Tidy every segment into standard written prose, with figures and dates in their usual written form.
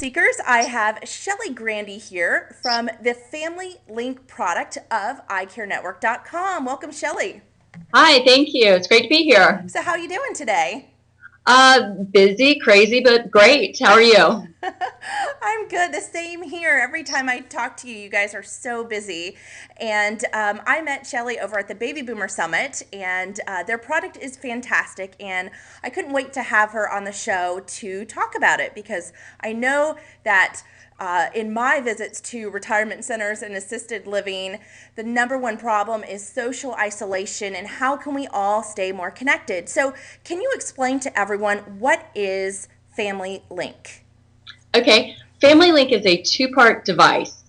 Seekers. I have Shelley Grandy here from the FamilyLink product of iCareNetwork.com. Welcome, Shelley. Hi, thank you. It's great to be here. So how are you doing today? Busy, crazy, but great. How are you? I'm good. The same here. Every time I talk to you, you guys are so busy. And I met Shelley over at the Baby Boomer Summit, and their product is fantastic. And I couldn't wait to have her on the show to talk about it because I know that in my visits to retirement centers and assisted living, the number one problem is social isolation and how can we all stay more connected. So can you explain to everyone what is Family Link? Okay, FamilyLink is a two-part device.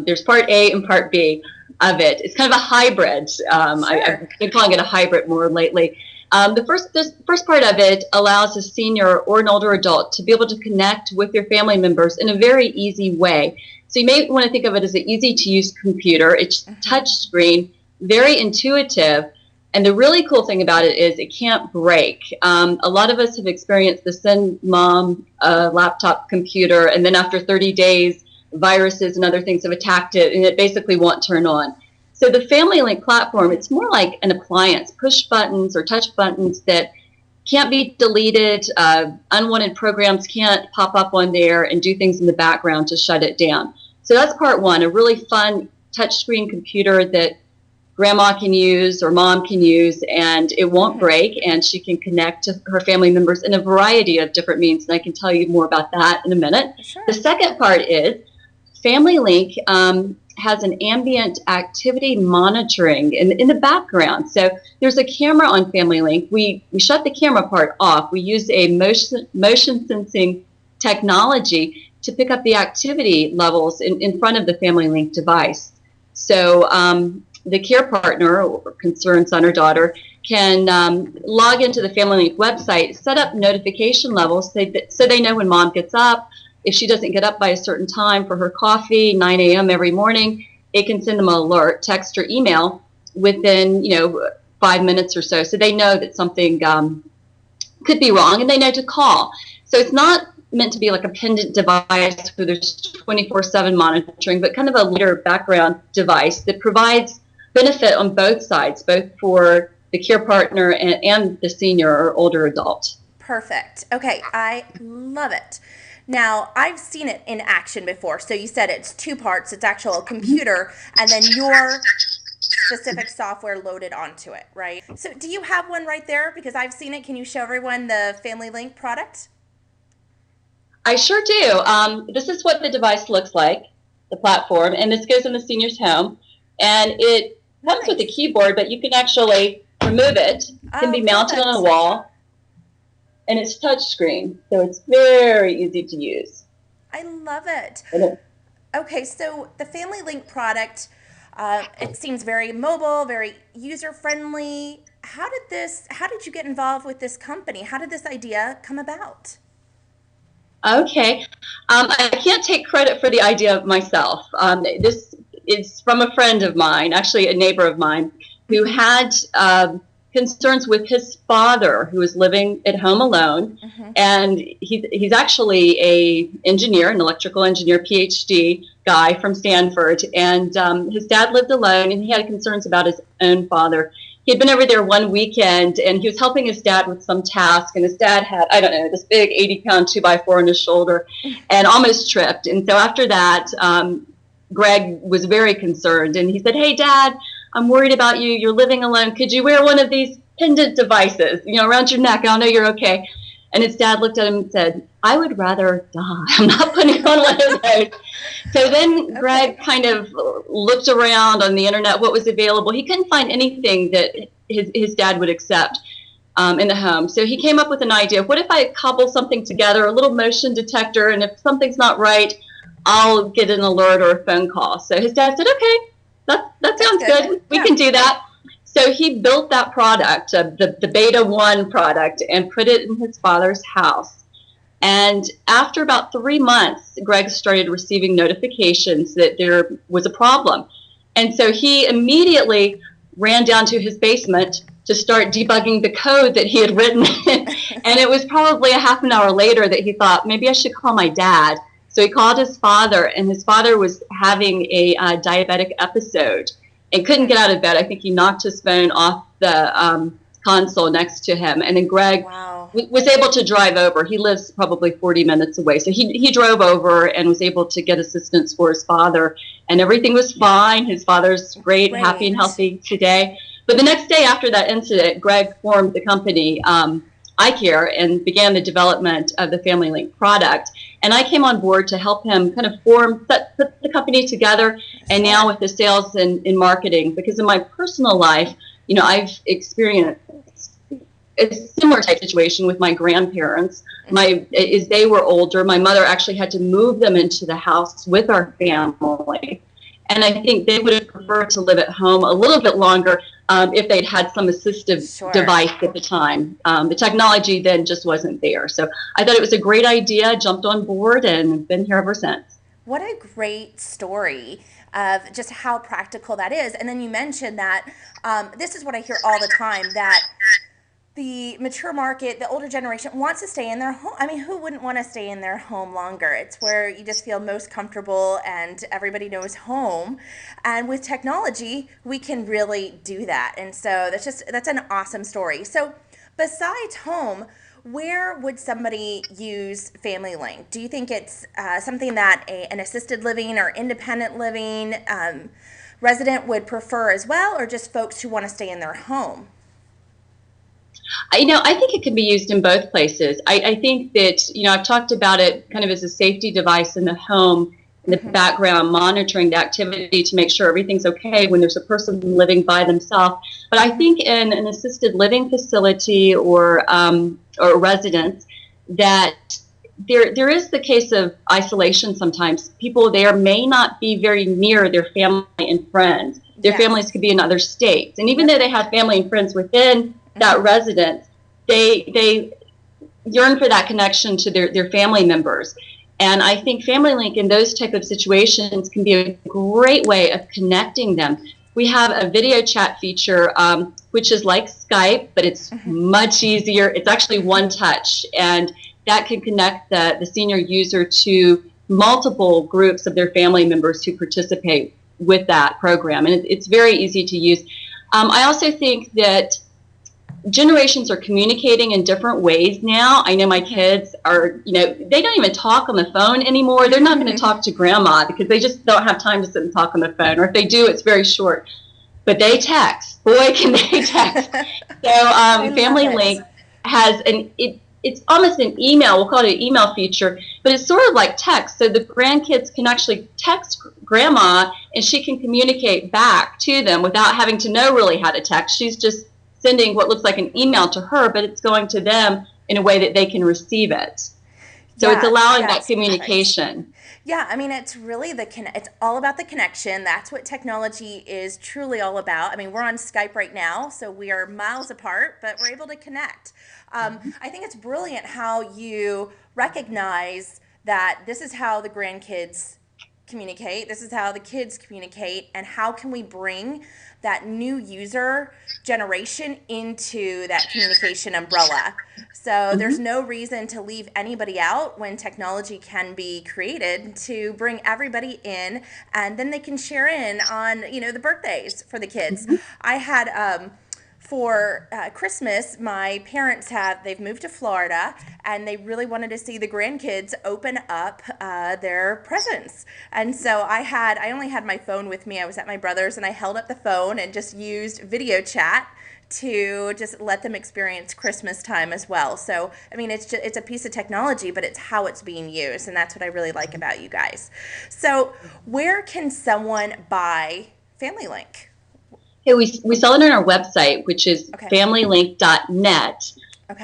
There's part A and part B of it. It's kind of a hybrid. I've been calling it a hybrid more lately. The first part of it allows a senior or an older adult to be able to connect with your family members in a very easy way. So you may want to think of it as an easy-to-use computer. It's touch screen, very intuitive, and the really cool thing about it is it can't break. A lot of us have experienced the send mom a laptop computer, and then after 30 days, viruses and other things have attacked it, and it basically won't turn on. So the FamilyLink platform, it's more like an appliance, push buttons or touch buttons that can't be deleted. Unwanted programs can't pop up on there and do things in the background to shut it down. So that's part one, a really fun touchscreen computer that grandma can use or mom can use, and it won't break, and she can connect to her family members in a variety of different means, and I can tell you more about that in a minute. Sure. The second part is FamilyLink has an ambient activity monitoring in the background. So there's a camera on FamilyLink. We shut the camera part off. We use a motion sensing technology to pick up the activity levels in front of the FamilyLink device. So the care partner or concerned son or daughter can log into the FamilyLink website, set up notification levels so they know when mom gets up. If she doesn't get up by a certain time for her coffee, 9 a.m. every morning, it can send them an alert, text or email within 5 minutes or so. So they know that something could be wrong and they know to call. So it's not meant to be like a pendant device where there's 24/7 monitoring, but kind of a lighter background device that provides benefit on both sides, both for the care partner and the senior or older adult. Perfect. Okay, I love it. Now, I've seen it in action before. So you said it's two parts. It's actual computer and then your specific software loaded onto it, right? So do you have one right there? Because I've seen it. Can you show everyone the FamilyLink product? I sure do. This is what the device looks like, the platform, and this goes in the senior's home. And it comes with a keyboard, but you can actually remove it. It can be mounted on a wall. And it's touchscreen, so it's very easy to use. I love it. Okay, so the FamilyLink product, it seems very mobile, very user-friendly. How did you get involved with this company? How did this idea come about? Okay, I can't take credit for the idea myself. This is from a friend of mine, actually a neighbor of mine, who had concerns with his father, who was living at home alone, and he's actually an engineer, an electrical engineer, PhD guy from Stanford, and his dad lived alone, and he had concerns about his own father. He had been over there one weekend, and he was helping his dad with some task, and his dad had, I don't know, this big 80-pound 2x4 on his shoulder, and almost tripped. And so after that, Greg was very concerned, and he said, "Hey, Dad, I'm worried about you. You're living alone. Could you wear one of these pendant devices, around your neck? I'll know you're okay." And his dad looked at him and said, "I would rather die. I'm not putting on one of those." So then Greg kind of looked around on the internet, what was available. He couldn't find anything that his dad would accept in the home. So he came up with an idea. What if I cobble something together, a little motion detector, and if something's not right, I'll get an alert or a phone call. So his dad said, "Okay, that sounds good. We can do that." So he built that product, the Beta 1 product, and put it in his father's house. And after about 3 months, Greg started receiving notifications that there was a problem. And so he immediately ran down to his basement to start debugging the code that he had written. And it was probably a half an hour later that he thought, maybe I should call my dad. So he called his father, and his father was having a diabetic episode and couldn't get out of bed. I think he knocked his phone off the console next to him. And then Greg Wow. was able to drive over. He lives probably 40 minutes away. So he drove over and was able to get assistance for his father. And everything was fine. His father's great, happy and healthy today. But the next day after that incident, Greg formed the company, iCare, and began the development of the FamilyLink product. And I came on board to help him kind of put the company together, and now with the sales and marketing, because in my personal life, you know, I've experienced a similar type situation with my grandparents. As they were older, my mother actually had to move them into the house with our family. And I think they would have preferred to live at home a little bit longer if they'd had some assistive device at the time. The technology then just wasn't there. So I thought it was a great idea, jumped on board, and been here ever since. What a great story of just how practical that is. And then you mentioned that this is what I hear all the time, that the mature market, the older generation wants to stay in their home. I mean, who wouldn't want to stay in their home longer? It's where you just feel most comfortable and everybody knows home. And with technology, we can really do that. And so that's an awesome story. So besides home, where would somebody use FamilyLink? Do you think it's something that an assisted living or independent living resident would prefer as well, or just folks who want to stay in their home? I think it can be used in both places. I think that, I've talked about it kind of as a safety device in the home, in the background, monitoring the activity to make sure everything's okay when there's a person living by themselves. But I think in an assisted living facility or residence, that there is the case of isolation sometimes. People there may not be very near their family and friends. Their families could be in other states. And even though they have family and friends within that residence, they yearn for that connection to their family members. And I think FamilyLink in those type of situations can be a great way of connecting them. We have a video chat feature, which is like Skype, but it's much easier. It's actually one touch, and that can connect the senior user to multiple groups of their family members who participate with that program. And it's very easy to use. I also think that generations are communicating in different ways now. I know my kids are, they don't even talk on the phone anymore. They're not going to talk to grandma because they just don't have time to sit and talk on the phone. Or if they do, it's very short. But they text. Boy, can they text. So FamilyLink has it's almost an email. We'll call it an email feature, but it's sort of like text. So the grandkids can actually text grandma, and she can communicate back to them without having to know really how to text. She's just sending what looks like an email to her, but it's going to them in a way that they can receive it. So it's allowing that communication. Perfect. Yeah, I mean, it's really it's all about the connection. That's what technology is truly all about. I mean, we're on Skype right now, so we are miles apart, but we're able to connect. I think it's brilliant how you recognize that this is how the grandkids communicate, this is how the kids communicate, and how can we bring that new user generation into that communication umbrella. So there's no reason to leave anybody out when technology can be created to bring everybody in, and then they can share in on, the birthdays for the kids. I had for Christmas, my parents they've moved to Florida, and they really wanted to see the grandkids open up their presents. And so I only had my phone with me. I was at my brother's, and I held up the phone and just used video chat to just let them experience Christmas time as well. So, I mean, it's a piece of technology, but it's how it's being used, and that's what I really like about you guys. So, where can someone buy FamilyLink? Okay, we sell it on our website, which is familylink.net,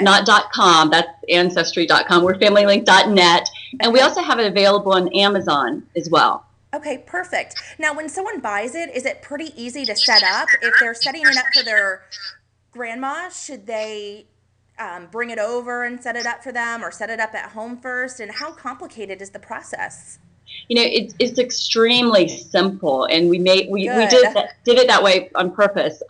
not .com. That's ancestry.com. We're familylink.net, and we also have it available on Amazon as well. Okay, perfect. Now, when someone buys it, is it pretty easy to set up? If they're setting it up for their grandma, should they bring it over and set it up for them, or set it up at home first? And how complicated is the process? It's extremely simple, and we did it that way on purpose.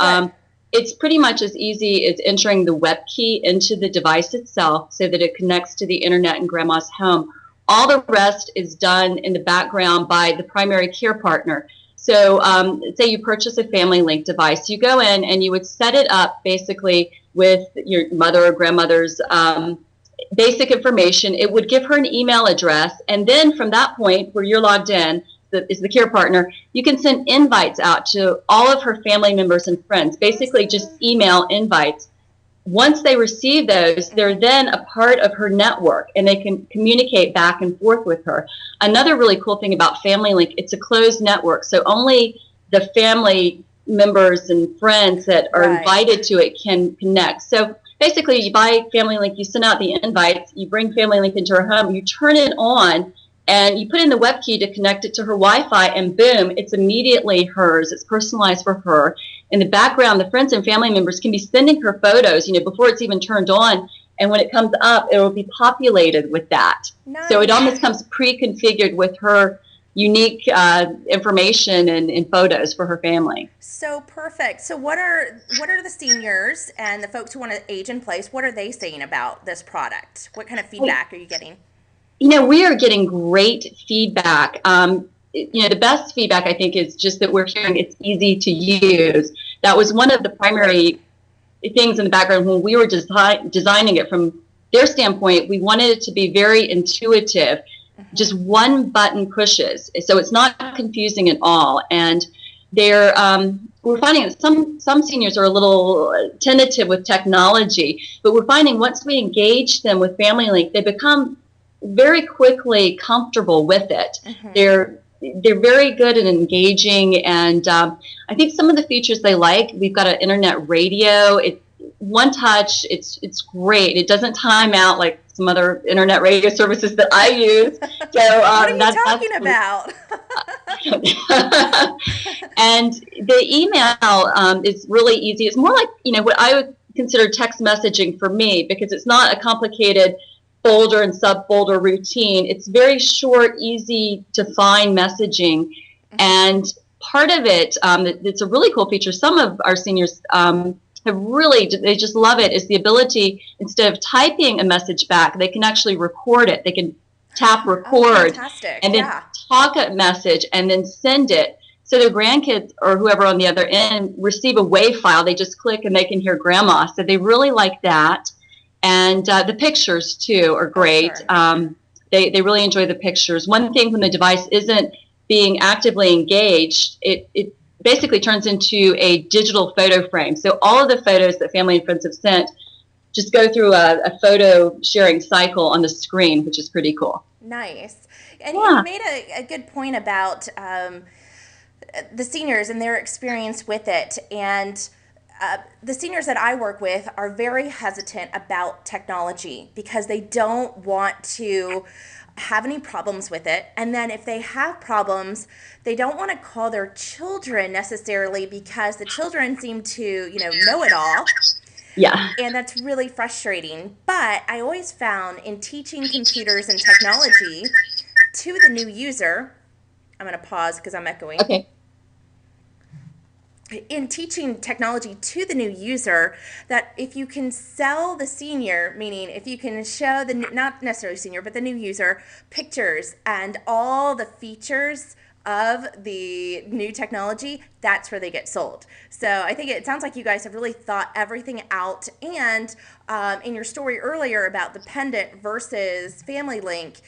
It's pretty much as easy as entering the web key into the device itself so that it connects to the internet in grandma's home. All the rest is done in the background by the primary care partner. So say you purchase a FamilyLink device, you go in and you would set it up basically with your mother or grandmother's basic information. It would give her an email address, and then from that point where you're logged in, that is the care partner, you can send invites out to all of her family members and friends, basically just email invites. Once they receive those, they're then a part of her network, and they can communicate back and forth with her. Another really cool thing about FamilyLink, it's a closed network, so only the family members and friends that are invited to it can connect. So basically, you buy FamilyLink, you send out the invites, you bring FamilyLink into her home, you turn it on, and you put in the web key to connect it to her Wi-Fi, and boom, it's immediately hers. It's personalized for her. In the background, the friends and family members can be sending her photos, before it's even turned on. And when it comes up, it will be populated with that. Nice. So it almost comes pre-configured with her unique information and photos for her family. So perfect. So what are the seniors and the folks who want to age in place, what are they saying about this product? What kind of feedback are you getting? We are getting great feedback. The best feedback, I think, is just that we're hearing it's easy to use. That was one of the primary things in the background when we were designing it. From their standpoint, we wanted it to be very intuitive. Just one button pushes, so it's not confusing at all. And we're finding that some seniors are a little tentative with technology, but we're finding once we engage them with FamilyLink, they become very quickly comfortable with it. They're very good at engaging, and I think some of the features they like. We've got an internet radio. It's one touch. It's great. It doesn't time out like some other internet radio services that I use. So what are you talking about? And the email is really easy. It's more like what I would consider text messaging for me, because it's not a complicated folder and subfolder routine. It's very short, easy to find messaging. And part of it, it's a really cool feature. Some of our seniors they just love it, is the ability, instead of typing a message back, they can actually record it. They can tap record and then talk a message and then send it. So their grandkids or whoever on the other end receive a WAV file. They just click and they can hear grandma. So they really like that. And the pictures, too, are great. They really enjoy the pictures. One thing, when the device isn't being actively engaged, it basically turns into a digital photo frame. So all of the photos that family and friends have sent just go through a photo sharing cycle on the screen, which is pretty cool. Nice. And you made a good point about the seniors and their experience with it. And the seniors that I work with are very hesitant about technology because they don't want to have any problems with it. And then if they have problems, they don't want to call their children necessarily because the children seem to, know it all. Yeah. And that's really frustrating. But I always found in teaching computers and technology to the new user, I'm going to pause because I'm echoing. Okay. In teaching technology to the new user, that if you can sell the senior, meaning if you can show the, not necessarily senior, but the new user, pictures and all the features of the new technology, that's where they get sold. So I think it sounds like you guys have really thought everything out. And in your story earlier about the pendant versus FamilyLink,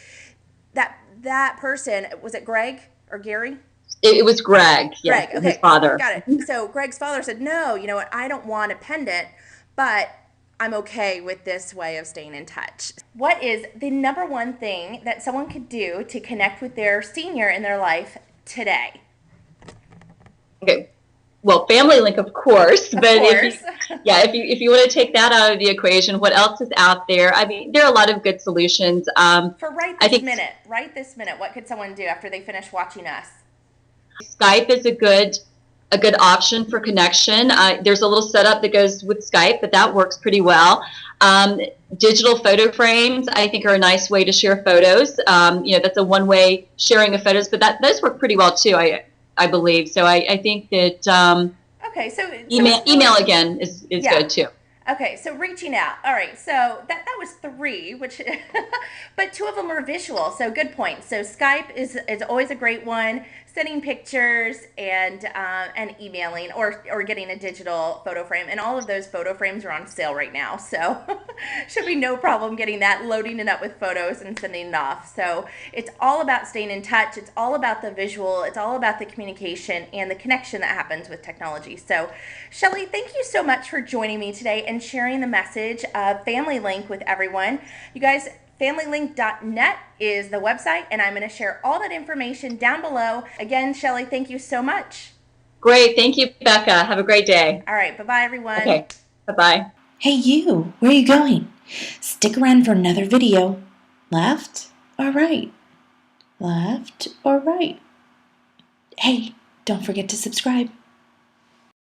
that person, was it Greg or Gary? It was Greg, yes, Greg, okay. His father. Got it. So Greg's father said, no, you know what, I don't want a pendant, but I'm okay with this way of staying in touch. What is the number one thing that someone could do to connect with their senior in their life today? Okay. Well, FamilyLink, of course, but if you want to take that out of the equation, what else is out there? I mean, there are a lot of good solutions. For right this minute, what could someone do after they finish watching us? Skype is a good option for connection. There's a little setup that goes with Skype, but that works pretty well. Digital photo frames, I think, are a nice way to share photos. That's a one-way sharing of photos, but those work pretty well too, I believe. So I think that okay, so email again is good too. Okay, so reaching out. All right, so that was three, which, but two of them are visual. So good point. So Skype is always a great one. Sending pictures and emailing or getting a digital photo frame, and all of those photo frames are on sale right now. So should be no problem getting that, loading it up with photos and sending it off. So it's all about staying in touch. It's all about the visual. It's all about the communication and the connection that happens with technology. So, Shelley, thank you so much for joining me today and sharing the message of FamilyLink with everyone. You guys, FamilyLink.net is the website, and I'm going to share all that information down below. Again, Shelley, thank you so much. Great. Thank you, Becca. Have a great day. All right. Bye-bye, everyone. Okay. Bye-bye. Hey you, where are you going? Stick around for another video. Left or right? Left or right? Hey, don't forget to subscribe.